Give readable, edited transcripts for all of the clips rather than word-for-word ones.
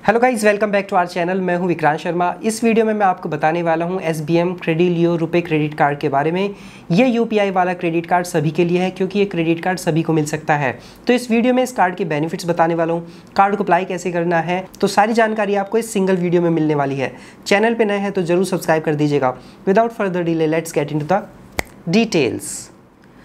Hello guys, welcome back to our channel. मैं हूं विक्रांत शर्मा। इस वीडियो में मैं आपको बताने वाला हूं SBM Credilio RuPay credit card के बारे में। ये UPI वाला क्रेडिट कार्ड सभी के लिए है क्योंकि ये क्रेडिट कार्ड सभी को मिल सकता है। तो इस वीडियो में इस कार्ड के बेनिफिट्स बताने वाला हूं, कार्ड को अप्लाई कैसे करना है, तो सारी जानकारी आपको इस सिंगल वीडियो में मिलने वाली है। चैनल पर नए हैं तो जरूर सब्सक्राइब कर दीजिएगा। Without further delay let's get into the details.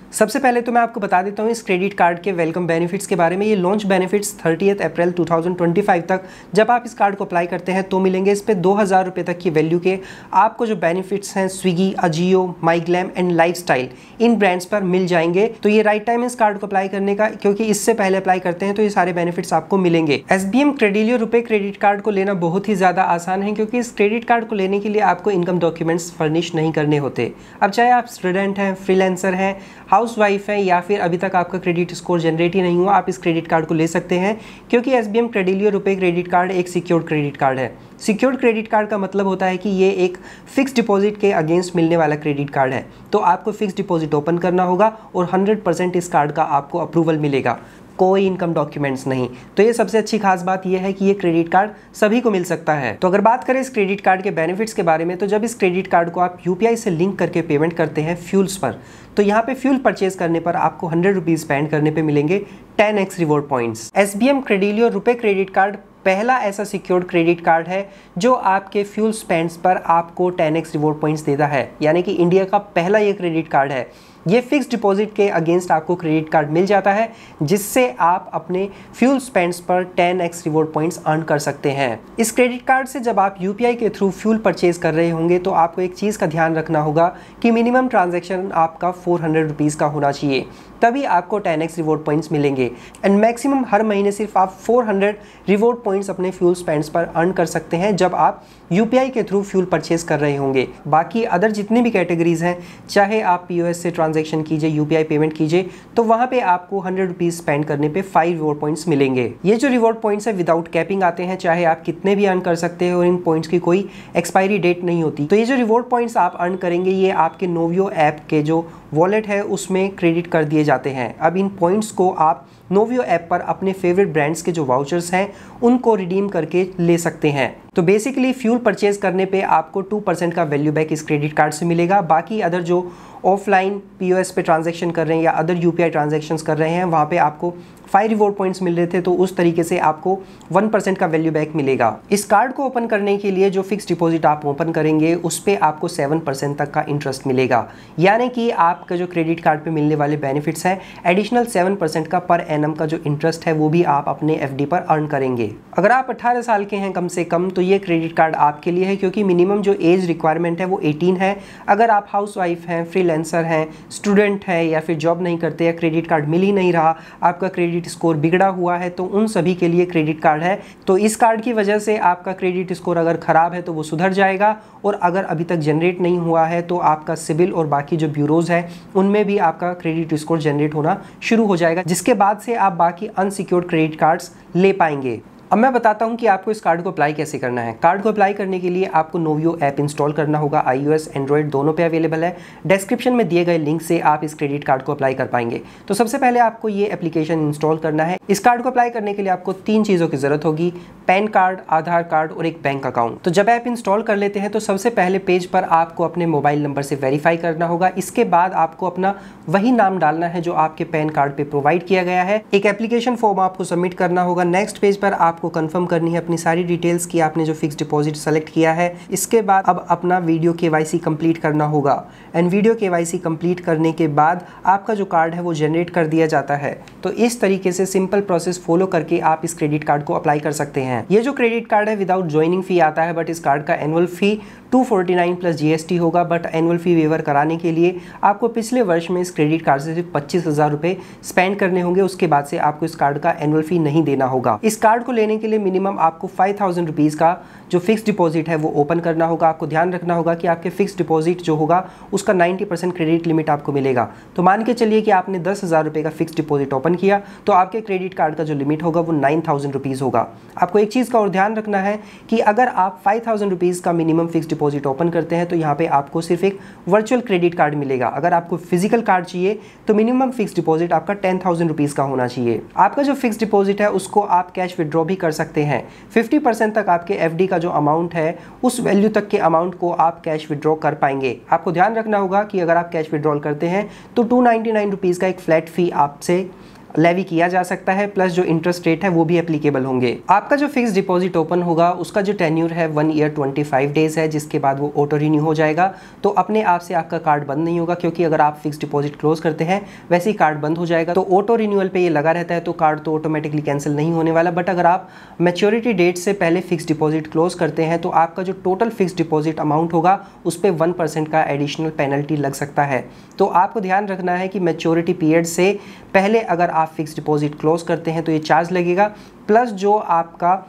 सबसे पहले तो मैं आपको बता देता हूँ इस क्रेडिट कार्ड के वेलकम बेनिफिट्स के बारे में। ये लॉन्च बेनिफिट्स 30 अप्रैल 2025 तक जब आप इस कार्ड को अप्लाई करते हैं तो मिलेंगे। इस पे 2000 रुपये तक की वैल्यू के आपको जो बेनिफिट्स हैं Swiggy, Ajio, MyGlamm and lifestyle इन ब्रांड्स पर मिल जाएंगे। तो ये राइट टाइम है इस कार्ड को अप्लाई करने का, क्योंकि इससे पहले अप्लाई करते हैं तो ये सारे बेनिफिट्स आपको मिलेंगे। SBM Credilio RuPay credit card को लेना बहुत ही ज़्यादा आसान है, क्योंकि इस क्रेडिट कार्ड को लेने के लिए आपको इनकम डॉक्यूमेंट्स फर्निश नहीं करने होते। अब चाहे आप स्टूडेंट हैं, फ्रीलांसर हैं, हाउसवाइफ है या फिर अभी तक आपका क्रेडिट स्कोर जनरेट ही नहीं हुआ, आप इस क्रेडिट कार्ड को ले सकते हैं। क्योंकि SBM Credilio RuPay credit card एक सिक्योर्ड क्रेडिट कार्ड है। सिक्योर्ड क्रेडिट कार्ड का मतलब होता है कि ये एक फिक्स डिपॉजिट के अगेंस्ट मिलने वाला क्रेडिट कार्ड है। तो आपको फिक्स डिपॉजिट ओपन करना होगा और 100% इस कार्ड का आपको अप्रूवल मिलेगा, कोई इनकम डॉक्यूमेंट्स नहीं। तो ये सबसे अच्छी खास बात यह है कि ये क्रेडिट कार्ड सभी को मिल सकता है। तो अगर बात करें इस क्रेडिट कार्ड के बेनिफिट्स के बारे में, तो जब इस क्रेडिट कार्ड को आप UPI से लिंक करके पेमेंट करते हैं फ्यूल्स पर, तो यहाँ पे फ्यूल परचेज करने पर आपको 100 रुपीज़ स्पेंड करने पे मिलेंगे 10x reward points. SBM Credilio RuPay credit card पहला ऐसा सिक्योर्ड क्रेडिट कार्ड है जो आपके फ्यूल स्पेंड्स पर आपको 10x रिवॉर्ड पॉइंट्स देता है। यानी कि इंडिया का पहला ये क्रेडिट कार्ड है। ये फिक्स डिपॉजिट के अगेंस्ट आपको क्रेडिट कार्ड मिल जाता है, जिससे आप अपने फ्यूल स्पेंड्स पर 10x रिवॉर्ड पॉइंट्स अर्न कर सकते हैं। इस क्रेडिट कार्ड से जब आप UPI के थ्रू फ्यूल परचेज कर रहे होंगे तो आपको एक चीज़ का ध्यान रखना होगा कि मिनिमम ट्रांजैक्शन आपका 400 रुपीज़ का होना चाहिए, तभी आपको 10x रिवॉर्ड पॉइंट्स मिलेंगे। एंड मैक्सिमम हर महीने सिर्फ आप 400 रिवॉर्ड पॉइंट्स अपने फ्यूल स्पेंड्स पर अर्न कर सकते हैं जब आप UPI के थ्रू फ्यूल परचेज कर रहे होंगे। बाकी अदर जितनी भी कैटेगरीज हैं, चाहे आप POS से ट्रांजैक्शन कीजिए, UPI पेमेंट कीजिए, तो वहाँ पे आपको 100 रुपीज़ स्पेंड करने पे 5 रिवॉर्ड पॉइंट्स मिलेंगे। ये जो रिवॉर्ड पॉइंट्स है विदाउट कैपिंग आते हैं, चाहे आप कितने भी अर्न कर सकते हैं और इन पॉइंट्स की कोई एक्सपायरी डेट नहीं होती। तो ये जो रिवॉर्ड पॉइंट्स आप अर्न करेंगे ये आपके नोवियो ऐप के जो वॉलेट है उसमें क्रेडिट कर दिए जाते हैं। अब इन पॉइंट्स को आप नोवियो ऐप पर अपने फेवरेट ब्रांड्स के जो वाउचर्स हैं उनको रिडीम करके ले सकते हैं। तो बेसिकली फ्यूल परचेज करने पे आपको 2% का वैल्यू बैक इस क्रेडिट कार्ड से मिलेगा। बाकी अदर जो ऑफलाइन POS पे ट्रांजैक्शन कर रहे हैं या अदर UPI ट्रांजैक्शंस कर रहे हैं वहाँ पे आपको 5 रिवॉर्ड पॉइंट्स मिल रहे थे, तो उस तरीके से आपको 1% का वैल्यू बैक मिलेगा। इस कार्ड को ओपन करने के लिए जो फिक्स डिपॉजिट आप ओपन करेंगे उस पर आपको 7% तक का इंटरेस्ट मिलेगा। यानी कि आपका जो क्रेडिट कार्ड पे मिलने वाले बेनिफिट्स हैं, एडिशनल 7% का पर एनम का जो इंटरेस्ट है वो भी आप अपने FD पर अर्न करेंगे। अगर आप 18 साल के हैं कम से कम तो ये क्रेडिट कार्ड आपके लिए है, क्योंकि मिनिमम जो एज रिक्वायरमेंट है वो 18 है। अगर आप हाउसवाइफ हैं, फ्रीलांसर हैं, स्टूडेंट है या फिर जॉब नहीं करते या क्रेडिट कार्ड मिल ही नहीं रहा, आपका क्रेडिट स्कोर बिगड़ा हुआ है, तो उन सभी के लिए क्रेडिट कार्ड है। तो इस कार्ड की वजह से आपका क्रेडिट स्कोर अगर खराब है तो वो सुधर जाएगा, और अगर अभी तक जनरेट नहीं हुआ है तो आपका सिविल और बाकी जो ब्यूरोज है उनमें भी आपका क्रेडिट स्कोर जनरेट होना शुरू हो जाएगा, जिसके बाद से आप बाकी अनसिक्योर्ड क्रेडिट कार्ड्स ले पाएंगे। अब मैं बताता हूं कि आपको इस कार्ड को अप्लाई कैसे करना है। कार्ड को अप्लाई करने के लिए आपको नोवियो ऐप इंस्टॉल करना होगा। iOS, Android दोनों पे अवेलेबल है। डिस्क्रिप्शन में दिए गए लिंक से आप इस क्रेडिट कार्ड को अप्लाई कर पाएंगे। तो सबसे पहले आपको ये एप्लीकेशन इंस्टॉल करना है। इस कार्ड को अप्लाई करने के लिए आपको 3 चीज़ों की ज़रूरत होगी: पैन कार्ड, आधार कार्ड और एक बैंक अकाउंट। तो जब ऐप इंस्टॉल कर लेते हैं तो सबसे पहले पेज पर आपको अपने मोबाइल नंबर से वेरीफाई करना होगा। इसके बाद आपको अपना वही नाम डालना है जो आपके पैन कार्ड पे प्रोवाइड किया गया है। एक एप्लीकेशन फॉर्म आपको सबमिट करना होगा। नेक्स्ट पेज पर आपको कंफर्म करनी है अपनी सारी डिटेल्स की आपने जो फिक्स डिपॉजिट सेलेक्ट किया है। इसके बाद अब अपना वीडियो KYC कंप्लीट करना होगा। एंड वीडियो KYC कंप्लीट करने के बाद आपका जो कार्ड है वो जनरेट कर दिया जाता है। तो इस तरीके से सिंपल प्रोसेस फॉलो करके आप इस क्रेडिट कार्ड को अप्लाई कर सकते हैं। ये जो क्रेडिट कार्ड है विदाउट ज्वाइनिंग फी आता है, बट इस कार्ड का एनुअल फी 249 प्लस GST होगा। बट एनुअल फी वेवर कराने के लिए आपको पिछले वर्ष में इस क्रेडिट कार्ड से सिर्फ 25,000 रुपये स्पेंड करने होंगे। उसके बाद से आपको इस कार्ड का एनुअल फी नहीं देना होगा। इस कार्ड को लेने के लिए मिनिमम आपको 5,000 रुपीज़ का जो फिक्स डिपॉजिट है वो ओपन करना होगा। आपको ध्यान रखना होगा कि आपके फिक्स डिपॉजिट जो होगा उसका 90% क्रेडिट लिमिट आपको मिलेगा। तो मान के चलिए कि आपने 10,000 रुपये का फिक्स डिपॉजिट ओपन किया तो आपके क्रेडिट कार्ड का जो लिमिट होगा वो 9,000 रुपीज़ होगा। आपको एक चीज़ का और ध्यान रखना है कि अगर आप 5,000 रुपीज़ का मिनिमम फिक्स डिपॉजिट ओपन करते हैं तो यहाँ पे आपको सिर्फ एक वर्चुअल क्रेडिट कार्ड मिलेगा। अगर आपको फिजिकल कार्ड चाहिए तो मिनिमम फिक्स डिपॉजिट आपका 10,000 रुपीज़ का होना चाहिए। आपका जो फिक्स डिपॉजिट है उसको आप कैश विड्रॉ भी कर सकते हैं। 50% तक आपके एफडी का जो अमाउंट है उस वैल्यू तक के अमाउंट को आप कैश विड्रॉ कर पाएंगे। आपको ध्यान रखना होगा कि अगर आप कैश विड्रॉल करते हैं तो 299 रुपीज़ का एक फ्लैट फी आपसे लेवी किया जा सकता है, प्लस जो इंटरेस्ट रेट है वो भी एप्लीकेबल होंगे। आपका जो फिक्स डिपॉजिट ओपन होगा उसका जो टेन्यूर है 1 ईयर 25 डेज है, जिसके बाद वो ऑटो रिन्यू हो जाएगा। तो अपने आप से आपका कार्ड बंद नहीं होगा, क्योंकि अगर आप फिक्स डिपॉजिट क्लोज करते हैं वैसे ही कार्ड बंद हो जाएगा। तो ऑटो रिन्यूअल पे ये लगा रहता है, तो कार्ड तो ऑटोमेटिकली कैंसिल नहीं होने वाला। बट अगर आप मैच्योरिटी डेट से पहले फिक्स डिपॉजिट क्लोज करते हैं तो आपका जो टोटल फिक्स डिपॉजिट अमाउंट होगा उस पर 1% का एडिशनल पेनल्टी लग सकता है। तो आपको ध्यान रखना है कि मैच्योरिटी पीरियड से पहले अगर आप फिक्स डिपॉजिट क्लोज करते हैं तो ये चार्ज लगेगा, प्लस जो आपका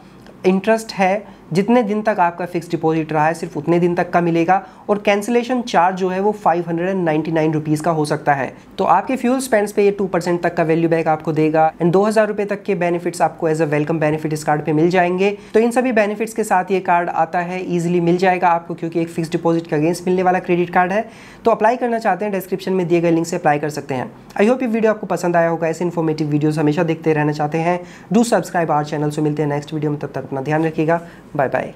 इंटरेस्ट है जितने दिन तक आपका फिक्स डिपॉजिट रहा है सिर्फ उतने दिन तक का मिलेगा। और कैंसिलेशन चार्ज जो है वो 599 रुपीज़ का हो सकता है। तो आपके फ्यूल स्पेंड्स पे ये 2% तक का वैल्यू बैक आपको देगा एंड 2000 रुपये तक के बेनिफिट्स आपको एज अ वेलकम बेनिफिट इस कार्ड पे मिल जाएंगे। तो इन सभी बेनिफिट्स के साथ ये कार्ड आता है, ईजिली मिल जाएगा आपको, क्योंकि एक फिक्स डिपॉजिट के अगेंस्ट मिलने वाला क्रेडिट कार्ड है। तो अप्लाई करना चाहते हैं डिस्क्रिप्शन में दिए गए लिंक से अप्लाई कर सकते हैं। आई होप ये वीडियो आपको पसंद आया होगा। ऐसे इन्फॉर्मेटिव वीडियोस हमेशा देखते रहना चाहते हैं, डू सब्सक्राइब आवर चैनल। से मिलते हैं नेक्स्ट वीडियो में, तब तक अपना ध्यान रखिएगा। Bye bye.